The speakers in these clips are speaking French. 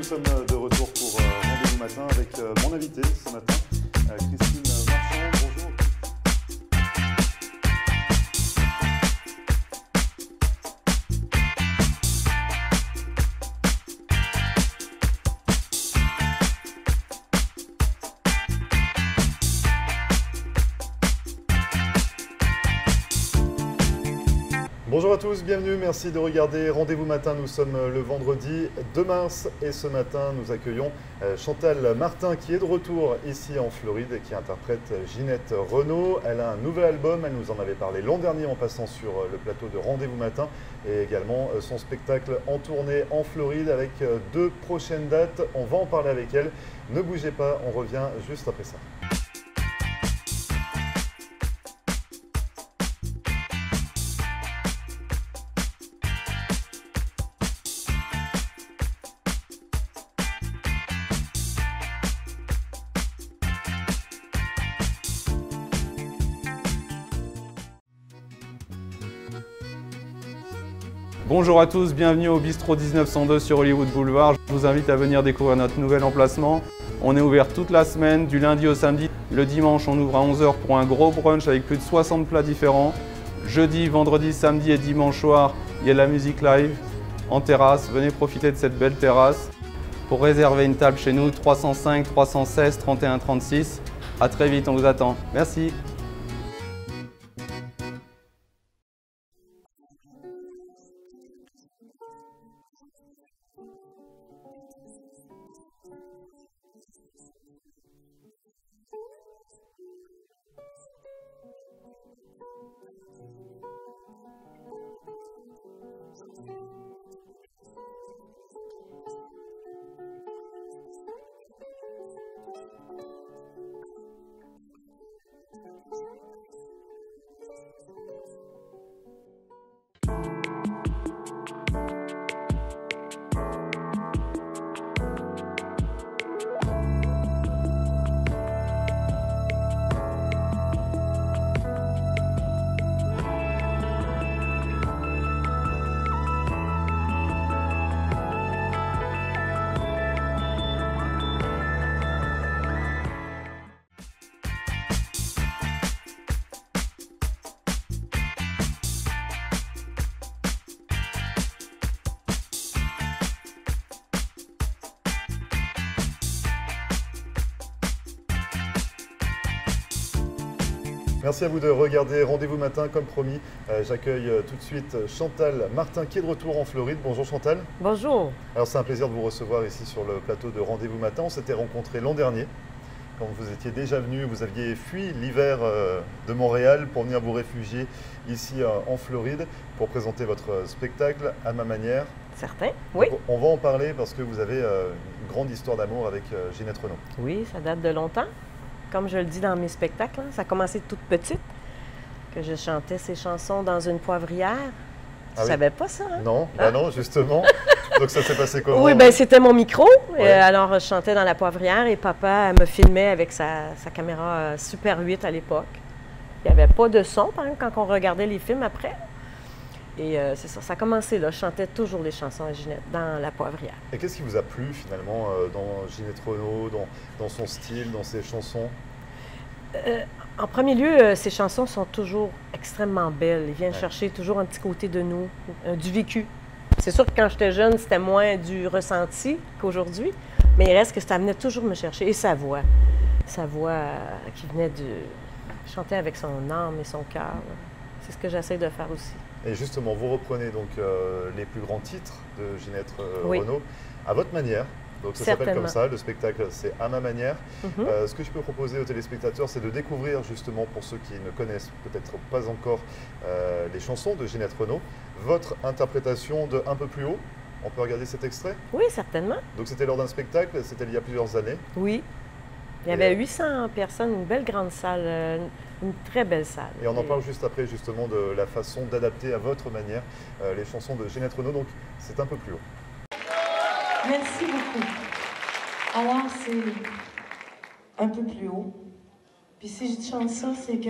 nous sommes de retour pour Rendez-vous Matin avec mon invité ce matin, Christine Marchand. Bonjour. Bonjour à tous, bienvenue, merci de regarder Rendez-vous Matin. Nous sommes le vendredi 2 mars et ce matin nous accueillons Chantal Martin qui est de retour ici en Floride et qui interprète Ginette Renault. Elle a un nouvel album, elle nous en avait parlé l'an dernier en passant sur le plateau de Rendez-vous Matin et également son spectacle en tournée en Floride avec 2 prochaines dates. On va en parler avec elle. Ne bougez pas, on revient juste après ça. Bonjour à tous, bienvenue au Bistrot 1902 sur Hollywood Boulevard. Je vous invite à venir découvrir notre nouvel emplacement. On est ouvert toute la semaine, du lundi au samedi. Le dimanche, on ouvre à 11 h pour un gros brunch avec plus de 60 plats différents. Jeudi, vendredi, samedi et dimanche soir, il y a de la musique live en terrasse. Venez profiter de cette belle terrasse. Pour réserver une table chez nous, 305 316 31 36. À très vite, on vous attend. Merci. Merci à vous de regarder Rendez-vous Matin. Comme promis, j'accueille tout de suite Chantal Martin qui est de retour en Floride. Bonjour Chantal. Bonjour. Alors c'est un plaisir de vous recevoir ici sur le plateau de Rendez-vous Matin. On s'était rencontrés l'an dernier. Quand vous étiez déjà venu, vous aviez fui l'hiver de Montréal pour venir vous réfugier ici en Floride pour présenter votre spectacle à ma manière. Certain, oui. Donc, on va en parler parce que vous avez une grande histoire d'amour avec Ginette Renault. Oui, ça date de longtemps. Comme je le dis dans mes spectacles, hein, ça a commencé toute petite, que je chantais ces chansons dans une poivrière. Tu ne savais pas ça, hein? Non, bah non, justement. Donc ça s'est passé comment? Oui, ben c'était mon micro. Ouais. Alors, je chantais dans la poivrière et papa me filmait avec sa caméra Super 8 à l'époque. Il n'y avait pas de son, par exemple, quand on regardait les films après. Et c'est ça, ça a commencé là. Je chantais toujours les chansons à Ginette dans la poivrière. Et qu'est-ce qui vous a plu finalement dans Ginette Renault, dans son style, dans ses chansons? En premier lieu, ces chansons sont toujours extrêmement belles. Ils viennent chercher toujours un petit côté de nous, du vécu. C'est sûr que quand j'étais jeune, c'était moins du ressenti qu'aujourd'hui, mais il reste que ça venait toujours me chercher. Et sa voix qui venait de chanter avec son âme et son cœur. C'est ce que j'essaie de faire aussi. Et justement, vous reprenez donc les plus grands titres de Ginette oui. Renault à votre manière. Donc ça s'appelle comme ça, le spectacle c'est à ma manière. Ce que je peux proposer aux téléspectateurs, c'est de découvrir justement, pour ceux qui ne connaissent peut-être pas encore les chansons de Ginette Renault, votre interprétation de Un peu plus haut. On peut regarder cet extrait? Oui, certainement. Donc c'était lors d'un spectacle, c'était il y a plusieurs années? Oui. Il y avait 800 personnes, une belle grande salle, une très belle salle. Et on en parle juste après, justement, de la façon d'adapter à votre manière les chansons de Ginette Renault. Donc, c'est Un peu plus haut. Merci beaucoup. Alors, c'est Un peu plus haut. Puis si je chante ça, c'est que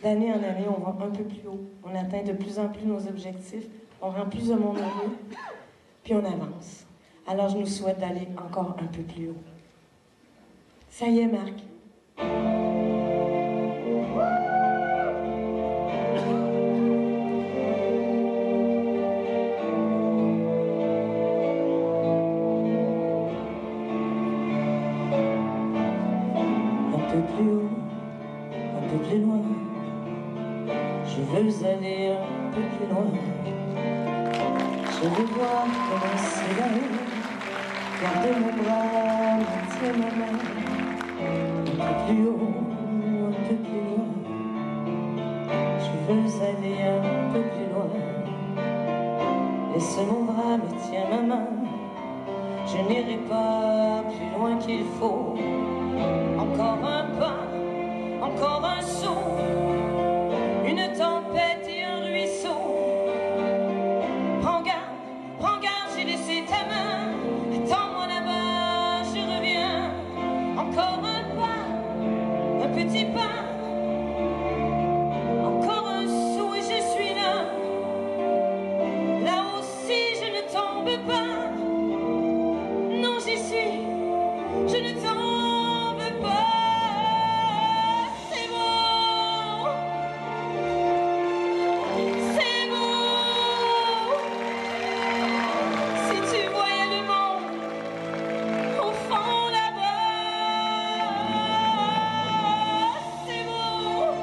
d'année en année, on va un peu plus haut. On atteint de plus en plus nos objectifs. On rend plus de monde heureux. Puis on avance. Alors je nous souhaite d'aller encore un peu plus haut. Ça y est, Marc. Un peu plus haut, un peu plus loin. Je veux aller un peu plus loin. Je veux voir comment c'est là-haut. Garde mon bras, tiens ma main. Un peu plus haut, un peu plus loin. Je veux aller un peu plus loin. Laisse mon bras, mais tiens ma main. Je n'irai pas plus loin qu'il faut. Encore un pas, encore un saut. Une tempête et un ruisseau. Prends garde, j'ai laissé ta main. Attends-moi là-bas, je reviens. Encore un pas, un petit pas. Encore un saut et je suis là. Là aussi, je ne tombe pas. Non, j'y suis, je ne tombe pas. C'est beau. C'est beau. Si tu voyais le monde au fond là-bas, c'est beau.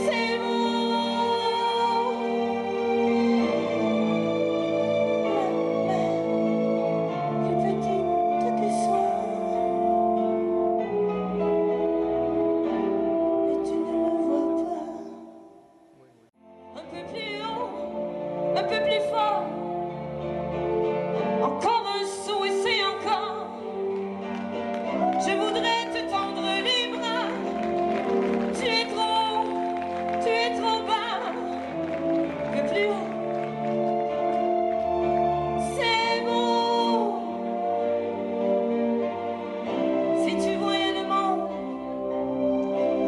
C'est beau. La mer, plus petite que soit, mais tu ne le vois pas. Un peu plus haut, un peu plus fort. Encore un saut et c'est encore. Je voudrais te tendre les bras. Tu es trop bas. Un peu plus haut. C'est beau. Si tu voyais le monde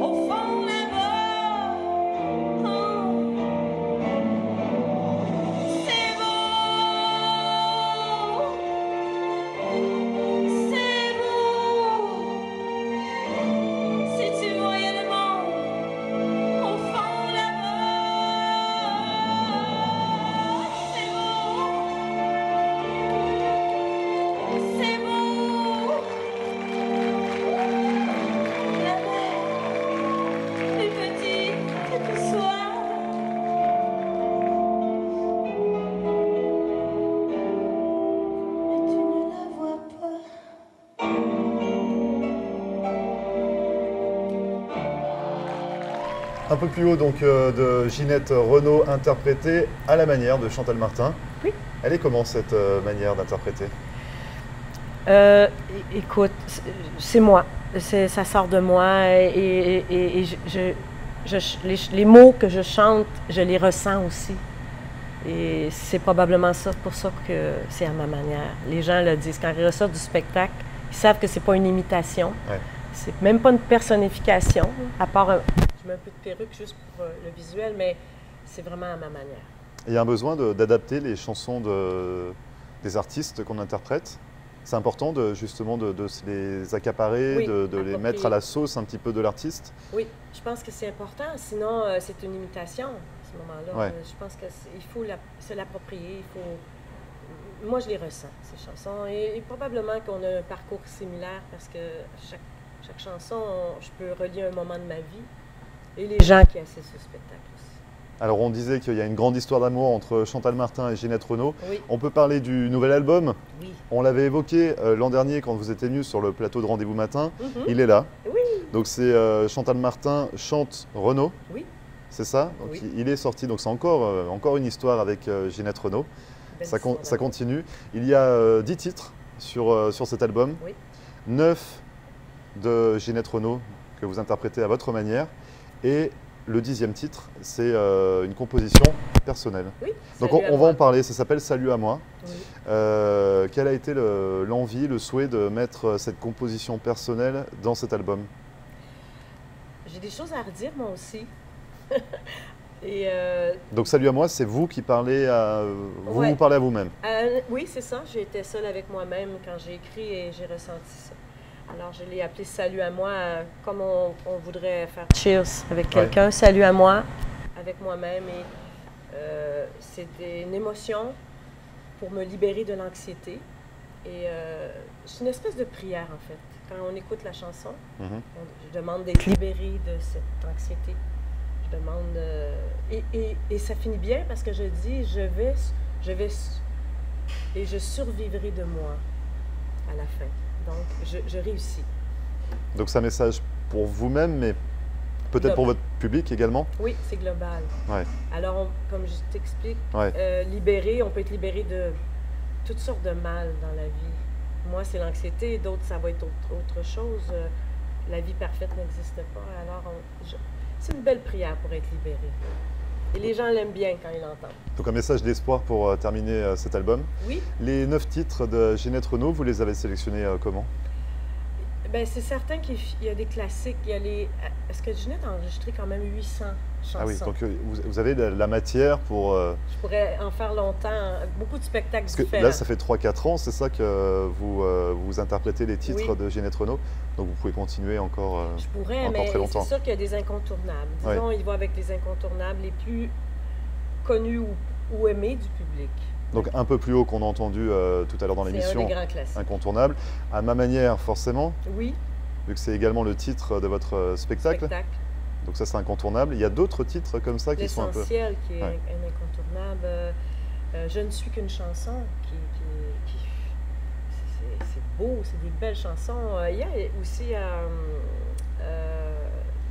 au fond là-bas. Oh. C'est beau. C'est beau. Si tu voyais le monde au fond là-bas. C'est beau. C'est beau. La mer, plus petite que soit. Mais tu ne la vois pas. Un peu plus haut donc de Ginette Renaud, interprétée à la manière de Chantal Martin. Oui. Elle est comment cette manière d'interpréter? Écoute, c'est moi. Ça sort de moi et les mots que je chante, je les ressens aussi. Et c'est probablement ça, pour ça que c'est à ma manière. Les gens le disent. Quand ils ressortent du spectacle, ils savent que c'est pas une imitation. Ouais. C'est même pas une personnification, à part je mets un peu de perruque juste pour le visuel, mais c'est vraiment à ma manière. Il y a un besoin d'adapter les chansons des artistes qu'on interprète. C'est important justement de se les accaparer, Oui, de les mettre à la sauce un petit peu de l'artiste. Oui, je pense que c'est important, sinon c'est une imitation à ce moment-là. Ouais. Je pense qu'il faut se l'approprier, il faut... Moi, je les ressens, ces chansons, et probablement qu'on a un parcours similaire parce que chaque chanson, je peux relier un moment de ma vie et les gens qui assistent au spectacle aussi. Alors on disait qu'il y a une grande histoire d'amour entre Chantal Martin et Ginette Renaud. Oui. On peut parler du nouvel album. Oui. On l'avait évoqué l'an dernier quand vous étiez venu sur le plateau de Rendez-vous Matin. Mhm. Il est là. Oui. Donc c'est Chantal Martin chante Renaud. Oui. C'est ça. Donc Oui. il est sorti. Donc c'est encore une histoire avec Ginette Renaud. Belle Ça histoire continue. Il y a 10 titres sur cet album. Oui. 9 de Ginette Renaud que vous interprétez à votre manière. Et le 10e titre, c'est une composition personnelle. Oui. Donc Salut à on va moi. en parler, ça s'appelle Salut à moi. Oui. Quelle a été l'envie, le souhait de mettre cette composition personnelle dans cet album? J'ai des choses à redire, moi aussi. Et Donc Salut à moi, c'est vous qui parlez à... Vous Ouais. vous parlez à vous-même. oui, c'est ça. J'étais seule avec moi-même quand j'ai écrit et j'ai ressenti ça. Alors, je l'ai appelé Salut à moi, comme on voudrait faire Cheers avec quelqu'un. Salut à moi, avec moi-même. Et c'était une émotion pour me libérer de l'anxiété. Et c'est une espèce de prière, en fait. Quand on écoute la chanson, je demande d'être libérée de cette anxiété. Je demande... et ça finit bien parce que je dis, je vais et je survivrai de moi à la fin. Donc, je réussis. Donc c'est un message pour vous-même, mais peut-être pour votre public également. Oui, c'est global. Ouais. Alors, comme je t'explique, Ouais. libéré, on peut être libéré de toutes sortes de mal dans la vie. Moi, c'est l'anxiété, d'autres, ça va être autre chose. La vie parfaite n'existe pas. Alors, c'est une belle prière pour être libéré. Et les gens l'aiment bien quand ils l'entendent. Donc un message d'espoir pour terminer cet album. Oui. Les 9 titres de Ginette Renault, vous les avez sélectionnés comment? Bien, c'est certain qu'il y a des classiques. Il y a les... Est-ce que Ginette a enregistré quand même 800 chansons? Ah oui, donc vous avez la matière pour... Je pourrais en faire longtemps, beaucoup de spectacles Parce que différents. là, ça fait 3-4 ans, c'est ça que vous interprétez les titres de Ginette Renault. Donc vous pouvez continuer encore, Je pourrais, encore mais très longtemps. c'est sûr qu'il y a des incontournables. Disons, il va avec les incontournables les plus connus ou aimés du public. Donc un peu plus haut qu'on a entendu tout à l'heure dans l'émission. C'est un des grands classiques. Incontournable. À ma manière, forcément, Oui, vu que c'est également le titre de votre spectacle. Donc ça, c'est incontournable. Il y a d'autres titres comme ça qui sont un peu... L'essentiel qui est un incontournable. Je ne suis qu'une chanson c'est beau, c'est des belles chansons. Il y a aussi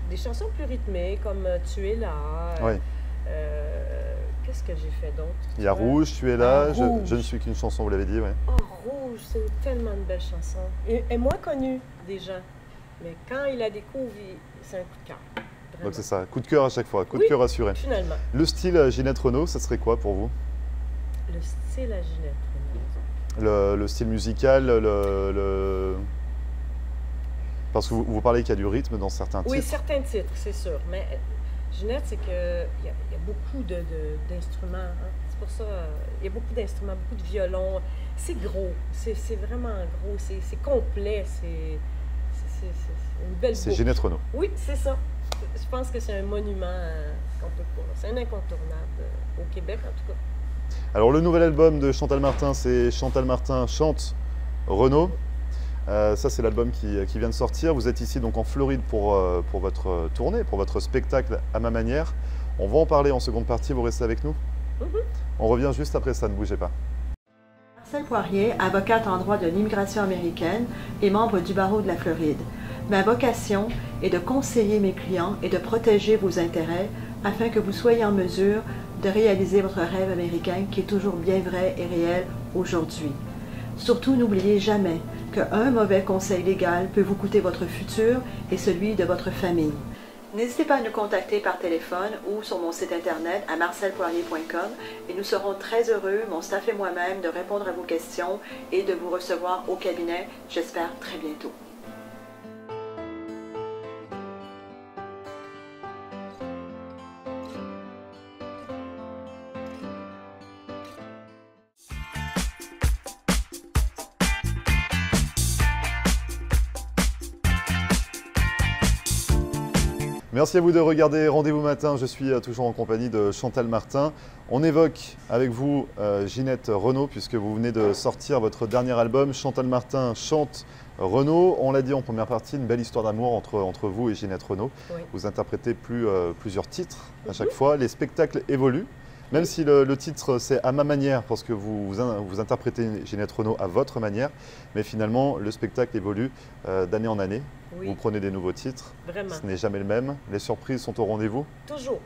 des chansons plus rythmées comme Tu es là. Oui. Qu'est-ce que j'ai fait d'autre? Il y a Rouge, Tu es là, Rouge. je ne suis qu'une chanson, vous l'avez dit, oui. Oh, Rouge, c'est tellement une belle chanson. Et moins connue des gens. Mais quand il la découvre, c'est un coup de cœur. Vraiment. Donc c'est ça, coup de cœur à chaque fois, coup de cœur assuré. Finalement. Le style Ginette Renault, ça serait quoi pour vous? Le style à Ginette Renault. Le style musical, Parce que vous parlez qu'il y a du rythme dans certains titres. Oui, certains titres, c'est sûr. Mais Ginette, c'est qu'il y a beaucoup d'instruments. Hein. C'est pour ça, il y a beaucoup d'instruments, beaucoup de violons. C'est gros, c'est vraiment gros, c'est complet, c'est une belle boucle. C'est Ginette Renault. Oui, c'est ça. Je pense que c'est un monument qu'on peut pas. C'est un incontournable au Québec, en tout cas. Alors le nouvel album de Chantal Martin, c'est Chantal Martin chante Renault. Ça, c'est l'album qui vient de sortir. Vous êtes ici donc en Floride pour votre tournée, pour votre spectacle à ma manière. On va en parler en seconde partie, vous restez avec nous. On revient juste après ça, ne bougez pas. Marcelle Poirier, avocate en droit de l'immigration américaine et membre du barreau de la Floride. Ma vocation est de conseiller mes clients et de protéger vos intérêts afin que vous soyez en mesure de réaliser votre rêve américain qui est toujours bien vrai et réel aujourd'hui. Surtout, n'oubliez jamais qu'un mauvais conseil légal peut vous coûter votre futur et celui de votre famille. N'hésitez pas à nous contacter par téléphone ou sur mon site internet à marcelpoirier.com et nous serons très heureux, mon staff et moi-même, de répondre à vos questions et de vous recevoir au cabinet, j'espère très bientôt. Merci à vous de regarder Rendez-vous matin. Je suis toujours en compagnie de Chantal Martin. On évoque avec vous Ginette Renault puisque vous venez de sortir votre dernier album. Chantal Martin chante Renault. On l'a dit en première partie, une belle histoire d'amour entre vous et Ginette Renault. Oui. Vous interprétez plusieurs titres à chaque fois. Les spectacles évoluent. Même si le titre c'est à ma manière, parce que vous interprétez Ginette Renault à votre manière, mais finalement le spectacle évolue d'année en année. Oui. Vous prenez des nouveaux titres, Vraiment. ce n'est jamais le même. Les surprises sont au rendez-vous. Toujours.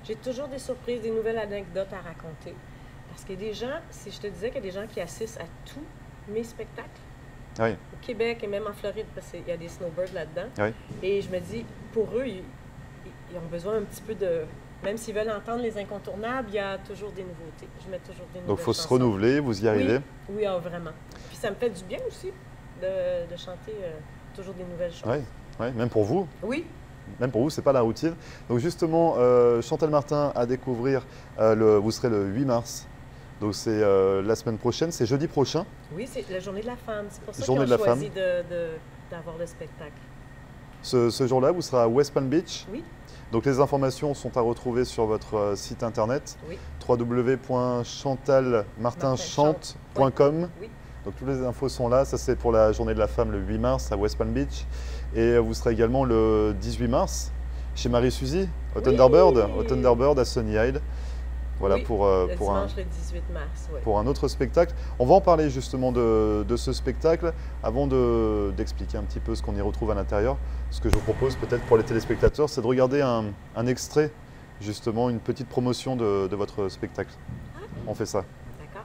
J'ai toujours des surprises, des nouvelles anecdotes à raconter. Parce qu'il y a des gens, si je te disais qu'il y a des gens qui assistent à tous mes spectacles, Oui. au Québec et même en Floride, parce qu'il y a des snowbirds là-dedans. Oui. Et je me dis, pour eux, ils ont besoin un petit peu de... Même s'ils veulent entendre les incontournables, il y a toujours des nouveautés. Je mets toujours des nouvelles Donc il faut se chansons. renouveler, vous y arrivez. Oui, oui, vraiment. Puis ça me fait du bien aussi de chanter toujours des nouvelles choses. Oui, oui, même pour vous. Oui, même pour vous, ce n'est pas la routine. Donc justement, Chantal Martin à découvrir, vous serez le 8 mars. Donc c'est la semaine prochaine, c'est jeudi prochain. Oui, c'est la journée de la femme. C'est pour ça Journée qu'on de a la choisi d'avoir le spectacle. Ce jour-là, vous serez à West Palm Beach. Oui. Donc les informations sont à retrouver sur votre site internet, Oui. www.chantalmartinchante.com. Oui. Donc toutes les infos sont là. Ça, c'est pour la journée de la femme le 8 mars à West Palm Beach. Et vous serez également le 18 mars chez Marie-Suzy au Thunderbird à Sunny Isle. Voilà, oui, le dimanche le 18 mars. Oui. Pour un autre spectacle. On va en parler justement de ce spectacle. Avant d'expliquer un petit peu ce qu'on y retrouve à l'intérieur, ce que je vous propose peut-être pour les téléspectateurs, c'est de regarder un extrait, justement, une petite promotion de votre spectacle. On fait ça. D'accord.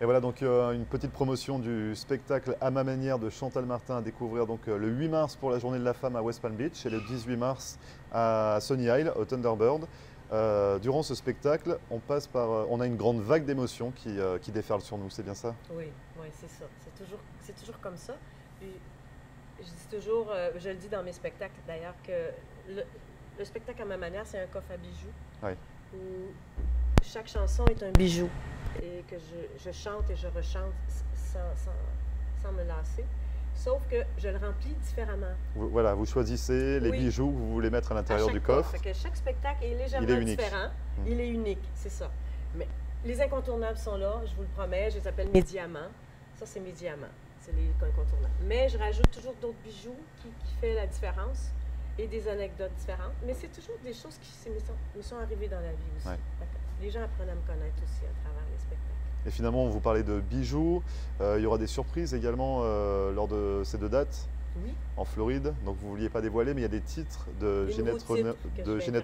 Et voilà donc une petite promotion du spectacle à ma manière de Chantal Martin à découvrir donc le 8 mars pour la journée de la femme à West Palm Beach et le 18 mars à Sunny Isle au Thunderbird. Durant ce spectacle, on a une grande vague d'émotions qui déferle sur nous, c'est bien ça? Oui, oui, c'est ça. C'est toujours comme ça. Puis, je dis toujours, je le dis dans mes spectacles d'ailleurs, que le spectacle à ma manière, c'est un coffre à bijoux. Oui. Où chaque chanson est un bijou et que je chante et je rechante sans me lasser. Sauf que je le remplis différemment. Voilà, vous choisissez les bijoux que vous voulez mettre à l'intérieur du coffre. Fait que chaque spectacle est légèrement différent. Il est unique, c'est ça. Mais les incontournables sont là, je vous le promets, je les appelle mes diamants. Ça, c'est mes diamants, c'est les incontournables. Mais je rajoute toujours d'autres bijoux qui font la différence et des anecdotes différentes. Mais c'est toujours des choses qui me sont arrivées dans la vie aussi. Ouais. Les gens apprennent à me connaître aussi à travers les spectacles. Et finalement, on vous parlait de bijoux. Il y aura des surprises également lors de ces 2 dates en Floride. Donc vous ne vouliez pas dévoiler, mais il y a des titres de Ginette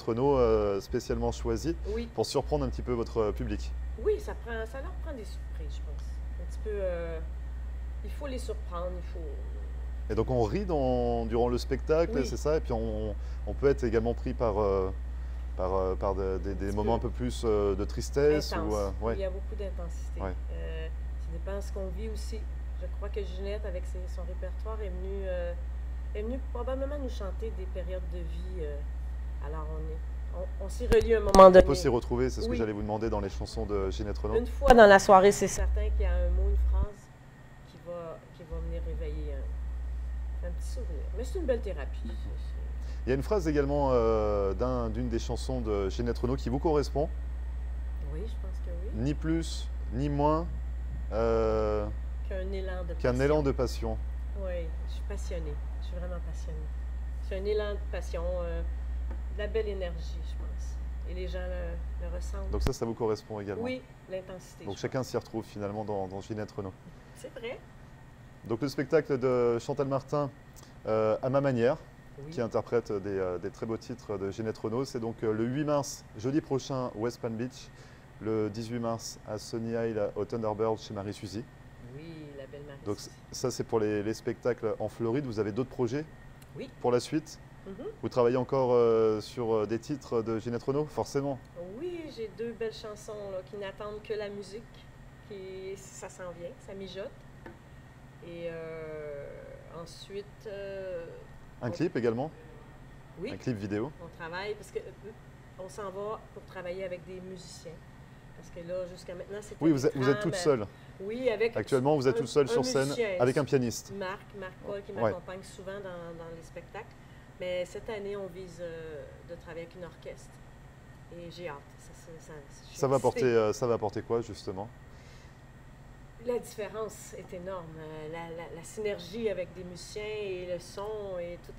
Renault spécialement choisis pour surprendre un petit peu votre public. Oui, ça leur prend des surprises, je pense. Un petit peu, il faut les surprendre, Et donc on rit durant le spectacle, c'est ça. Et puis on peut être également pris par des moments un peu plus de tristesse. Il y a beaucoup d'intensité. Ça dépend de ce qu'on vit aussi. Je crois que Ginette, avec son répertoire, est venue probablement nous chanter des périodes de vie à l'heure on est. On s'y relie à un moment donné. On peut s'y retrouver, c'est ce que Oui. j'allais vous demander dans les chansons de Ginette Renaud. Une fois dans la soirée, c'est certain qu'il y a un mot, une phrase qui va venir réveiller un petit sourire. Mais c'est une belle thérapie. Il y a une phrase également d'une des chansons de Ginette Renaud qui vous correspond. Oui, je pense que oui. Ni plus, ni moins Qu'un élan de passion. qu'un élan de passion. Oui, je suis passionnée. Je suis vraiment passionnée. C'est un élan de passion, de la belle énergie, je pense. Et les gens le ressentent. Donc ça vous correspond également. Oui, l'intensité. Donc je chacun s'y retrouve finalement dans Ginette Renaud. pense. C'est vrai. Donc le spectacle de Chantal Martin, à ma manière, Oui. qui interprète des très beaux titres de Ginette Renaud, c'est donc le 8 mars, jeudi prochain, West Palm Beach, le 18 mars à Sunny Isle au Thunderbird chez Marie Suzy. Oui, la belle Marie. Donc ça c'est pour les spectacles en Floride. Vous avez d'autres projets Oui. pour la suite? Mhm. Vous travaillez encore sur des titres de Ginette Renaud, forcément? Oui, j'ai 2 belles chansons là, qui n'attendent que la musique. Ça s'en vient, ça mijote. Et ensuite, Un clip également? oui, Un clip vidéo? on travaille parce que on s'en va pour travailler avec des musiciens. Parce que là, jusqu'à maintenant, c'était Oui, des vous êtes toute trames, seule. Oui, avec Actuellement, vous êtes toute seule sur scène musicien. avec un pianiste. Marc Paul qui Ouais. m'accompagne souvent dans les spectacles. Mais cette année, on vise de travailler avec une orchestre. Et j'ai hâte. Je suis Ça va excitée. apporter quoi justement? La différence est énorme. La synergie avec des musiciens et le son et tout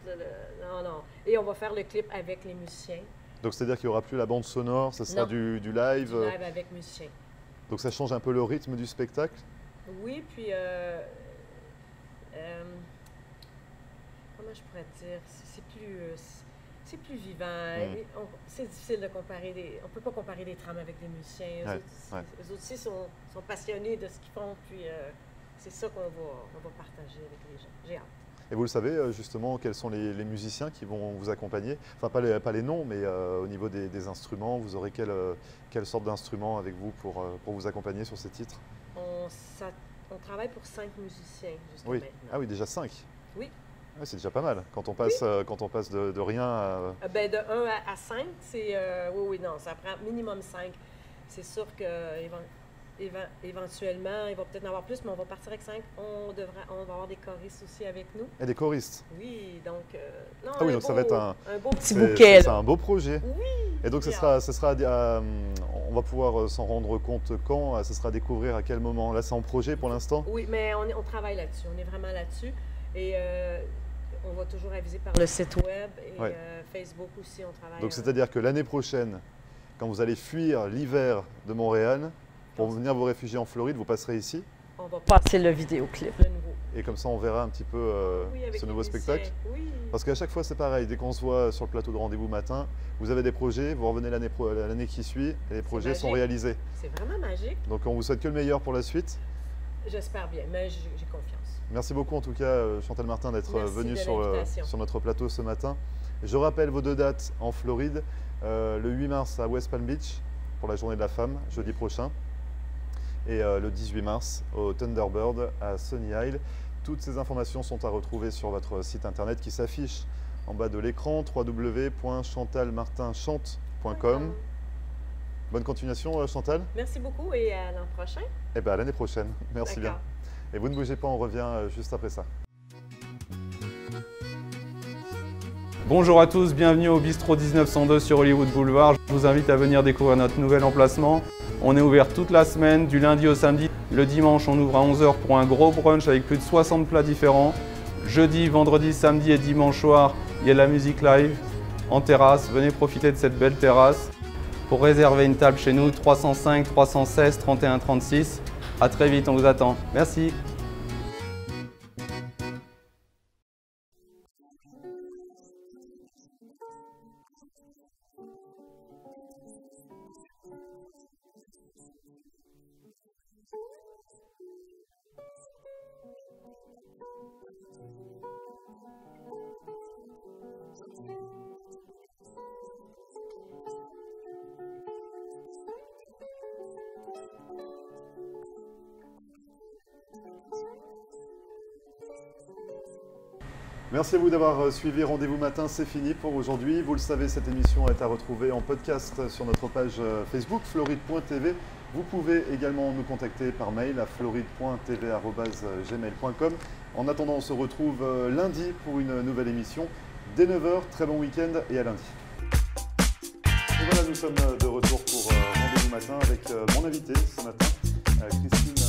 non, non. Et on va faire le clip avec les musiciens. Donc c'est-à-dire qu'il n'y aura plus la bande sonore, ça sera Non. du live. Du live avec musiciens. Donc ça change un peu le rythme du spectacle. Oui, puis comment je pourrais te dire, c'est plus vivant. C'est difficile de comparer on peut pas comparer des trames avec des musiciens. Eux autres aussi sont passionnés de ce qu'ils font, puis c'est ça qu'on va partager avec les gens. J'ai hâte. Et vous le savez justement, quels sont les musiciens qui vont vous accompagner? Enfin pas les noms, mais au niveau des instruments, vous aurez quelle sorte d'instrument avec vous pour vous accompagner sur ces titres? On travaille pour 5 musiciens jusqu'à Oui. maintenant. Ah oui, déjà 5. Oui. Ouais, c'est déjà pas mal. Quand on passe, de rien à... Ben, de 1 à 5, c'est... oui, non, ça prend minimum 5. C'est sûr qu'éventuellement, il va peut-être en avoir plus, mais on va partir avec 5. On va avoir des choristes aussi avec nous. Et des choristes. Oui, donc... non, Ah oui, donc ça va être un beau petit bouquet. C'est un beau projet. Oui. Et donc ce sera on va pouvoir s'en rendre compte quand? Ce sera à découvrir à quel moment? Là c'est en projet pour l'instant? Oui, mais on travaille là-dessus. On est vraiment là-dessus. Et on va toujours aviser par le site web et Facebook aussi, on travaille. Donc c'est-à-dire que l'année prochaine, quand vous allez fuir l'hiver de Montréal, pour venir vous réfugier en Floride, vous passerez ici? On va passer le vidéoclip, le nouveau. Et comme ça on verra un petit peu ce nouveau spectacle? Oui. Parce qu'à chaque fois c'est pareil, dès qu'on se voit sur le plateau de Rendez-vous Matin, vous avez des projets, vous revenez l'année qui suit et les projets sont réalisés. C'est vraiment magique. Donc on vous souhaite que le meilleur pour la suite. J'espère bien, mais j'ai confiance. Merci beaucoup en tout cas Chantal Martin d'être venue sur notre plateau ce matin. Je rappelle vos 2 dates en Floride, le 8 mars à West Palm Beach pour la journée de la femme, jeudi prochain, et le 18 mars au Thunderbird à Sunny Isle. Toutes ces informations sont à retrouver sur votre site internet qui s'affiche en bas de l'écran, www.chantalmartinchante.com. Bonne continuation Chantal. Merci beaucoup et à l'an prochain. Et bien à l'année prochaine. Merci bien. Et vous ne bougez pas, on revient juste après ça. Bonjour à tous, bienvenue au Bistrot 1902 sur Hollywood Boulevard. Je vous invite à venir découvrir notre nouvel emplacement. On est ouvert toute la semaine, du lundi au samedi. Le dimanche, on ouvre à 11 h pour un gros brunch avec plus de 60 plats différents. Jeudi, vendredi, samedi et dimanche soir, il y a de la musique live en terrasse. Venez profiter de cette belle terrasse. Pour réserver une table chez nous, 305 316 31 36. À très vite, on vous attend. Merci. Merci à vous d'avoir suivi Rendez-vous Matin, c'est fini pour aujourd'hui. Vous le savez, cette émission est à retrouver en podcast sur notre page Facebook, floride.tv. Vous pouvez également nous contacter par mail à floride.tv@gmail.com. En attendant, on se retrouve lundi pour une nouvelle émission. Dès 9h, très bon week-end et à lundi. Et voilà, nous sommes de retour pour Rendez-vous Matin avec mon invité ce matin, Christine